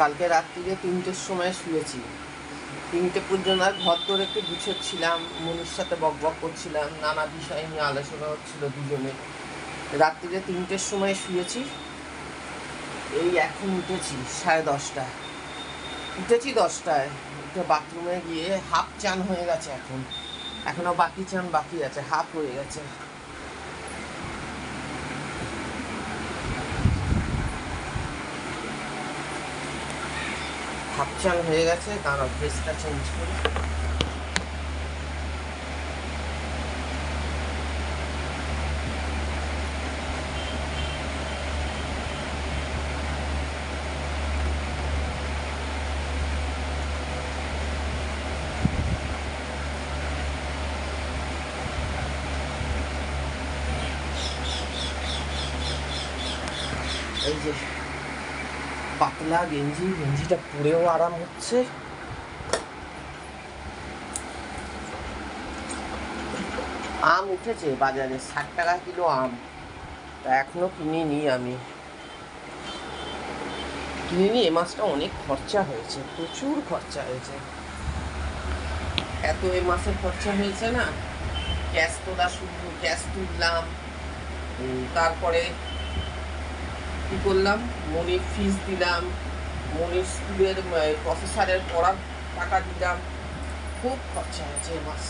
কালকে রাত্রিরে 3টের সময় শুয়েছি। 3টে পর্যন্ত আর ঘর দৌড়ে একটু গুছোচ্ছিলাম, মনির সাথে বকবক করছিলাম, নানা বিষয় নিয়ে আলোচনা হচ্ছিল দুজনে। রাত্রিরে 3টের সময় শুয়েছি, এই এখন উঠেছি 10:30টায়। উঠেছি 10টায়, উঠে বাথরুমে গিয়ে হাফ চান হয়ে গেছে। এখনো বাকি চান বাকি আছে, হাফ হয়ে গেছে। হাফ চান হয়ে গেছে, দাঁড়াও ড্রেসটা চেঞ্জ করি। এই যে পাতলা গেঞ্জিটা পরেও আরাম হচ্ছে। আম উঠেছে বাজারে 60 টাকা কিলো আম, তা এখনো কিনিনি। এ মাসটা অনেক খরচা হয়েছে, প্রচুর খরচা হয়েছে। এত এ মাসে খরচা হয়েছে না, গ্যাস তুললাম, তারপরে কি করলাম, মনির ফিস দিলাম, মনির স্কুলের প্রফেসরের পড়ার টাকা দিলাম, খুব খরচা হয়েছে এ মাস।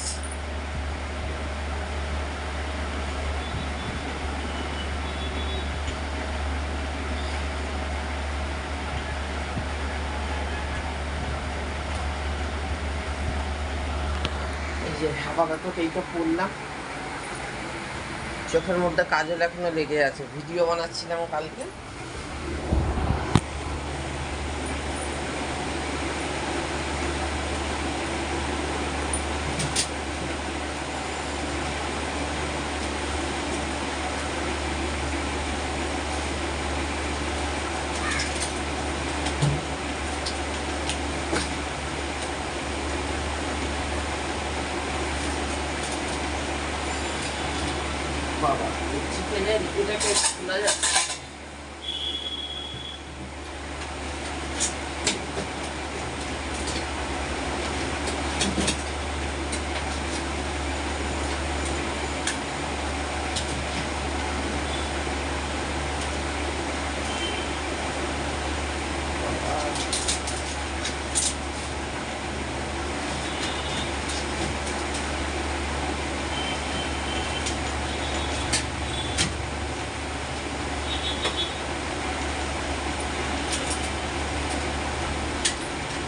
এই যে আপাতত এইটা পড়লাম, চোখের মধ্যে কাজল এখনো লেগে আছে। ভিডিও বানাচ্ছিলাম কালকে, বাবা চিকেনের এটাকে শোনা যাচ্ছে।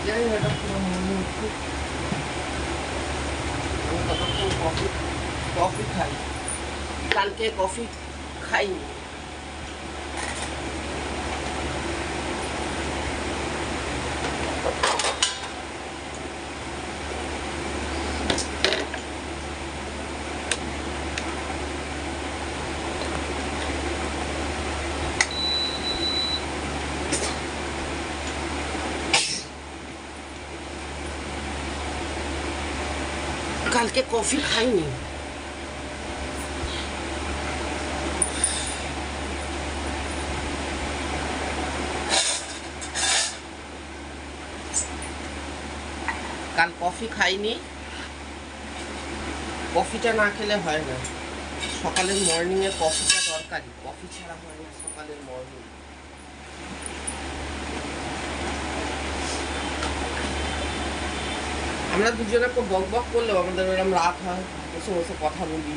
জানি না এটা পুরো মনে হচ্ছে। আমি ততক্ষণ কফি খাই, কালকে কফি খাইনি। কালকে কফি খাইনি। কাল কফি খাইনি, কফিটা না খেলে হয় না। সকালের মর্নিংয়ে কফিটা দরকারি, কফি ছাড়া হয় না সকালের মর্নিং। আমরা দুজনে একটু বক করলেও আমাদের এরকম রাত হয়, বসে বসে কথা বলি।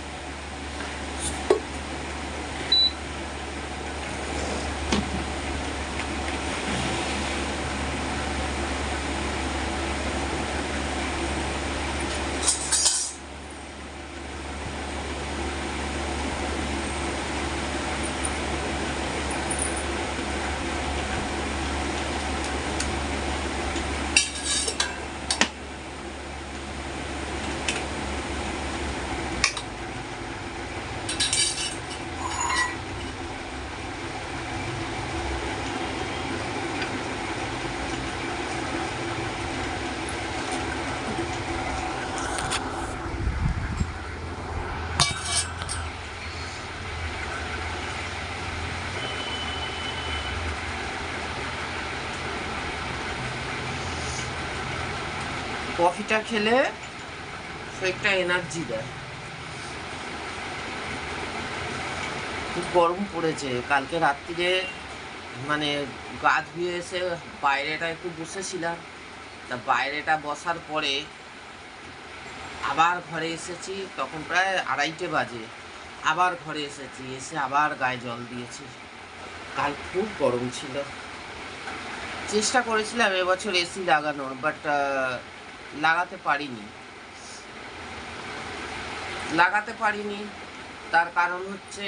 কফিটা খেলে একটা এনার্জি দেয়। খুব গরম পড়েছে কালকে রাত্রিরে, মানে গা ধুয়ে এসে বাইরেটা একটু বসেছিলাম, তা বাইরেটা বসার পরে আবার ঘরে এসেছি, তখন প্রায় 2:30 বাজে। আবার ঘরে এসেছি, এসে আবার গায়ে জল দিয়েছি। কাল খুব গরম ছিল। চেষ্টা করেছিলাম এবছর এসি লাগানোর, বাট লাগাতে পারিনি। তার কারণ হচ্ছে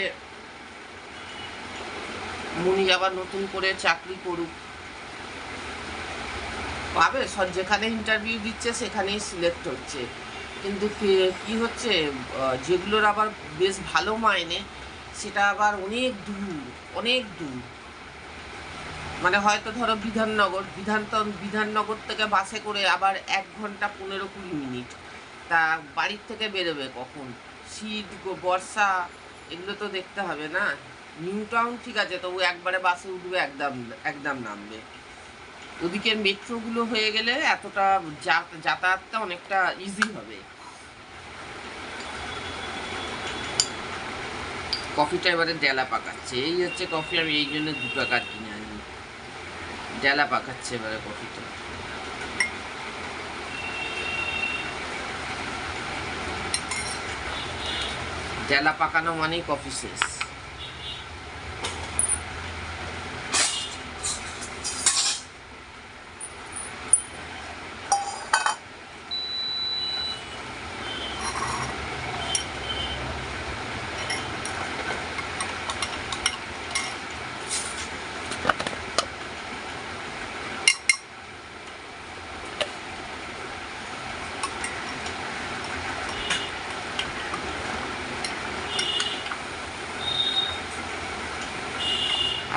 মুনি আবার নতুন করে চাকরি করুক, পাবে সব যেখানে ইন্টারভিউ দিচ্ছে সেখানেই সিলেক্ট হচ্ছে, কিন্তু কি হচ্ছে, যেগুলোর আবার বেশ ভালো মাইনে সেটা আবার অনেক দূর। মানে হয়তো ধরো বিধাননগর থেকে বাসে করে আবার 1 ঘন্টা 15-20 মিনিট। তা বাড়ির থেকে বেরোবে কখন? শীত বর্ষা এগুলো তো দেখতে হবে না। নিউ টাউন ঠিক আছে, তবু একবারে বাসে উঠবে, একদম নামবে। ওদিকের মেট্রোগুলো হয়ে গেলে এতটা যাতায়াতটা অনেকটা ইজি হবে। কফিটা এবারে ডেলা পাকাচ্ছে, এই হচ্ছে কফি। আমি এই জন্য 2 টাকার কিনে আনি। ডেলা পাকাচ্ছে এবারে কফিটা। ডেলা পাকানো মানেই কফি শেষ।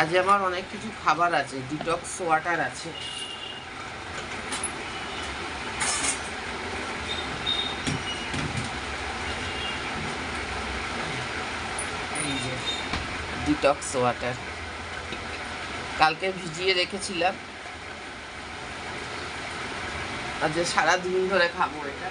আজ আমার অনেক কিছু খাবার আছে, ডিটক্স ওয়াটার আছে। এই যে ডিটক্স ওয়াটার কালকে ভিজিয়ে রেখেছিলাম, আজ সারাদিন ধরে খাবো এটা।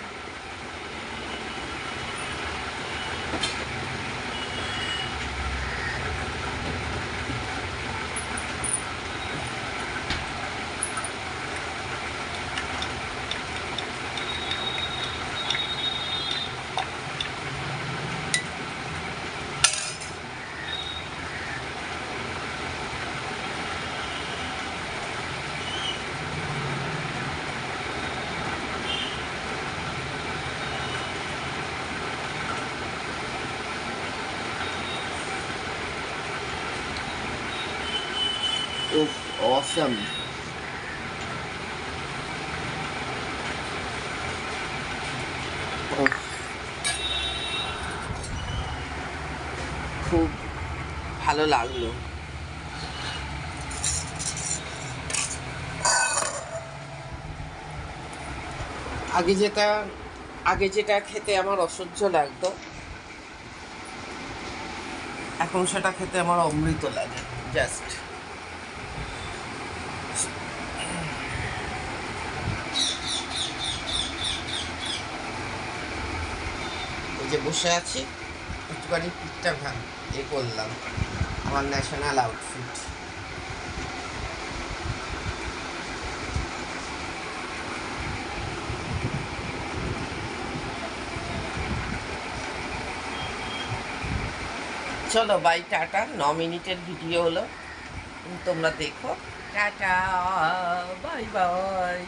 Oof, awesome. Oof. খুব ভালো লাগলো। আগে যেটা খেতে আমার অসহ্য লাগতো, এখন সেটা খেতে আমার অমৃত লাগে। জাস্ট এই যে বসে আছি, একটুখানি পিঠটা করলাম, আমার ন্যাশনাল আউটফিট। চলো বাই, টাটা। 9 মিনিটের ভিডিও হলো, তোমরা দেখো। Tata, bye bye.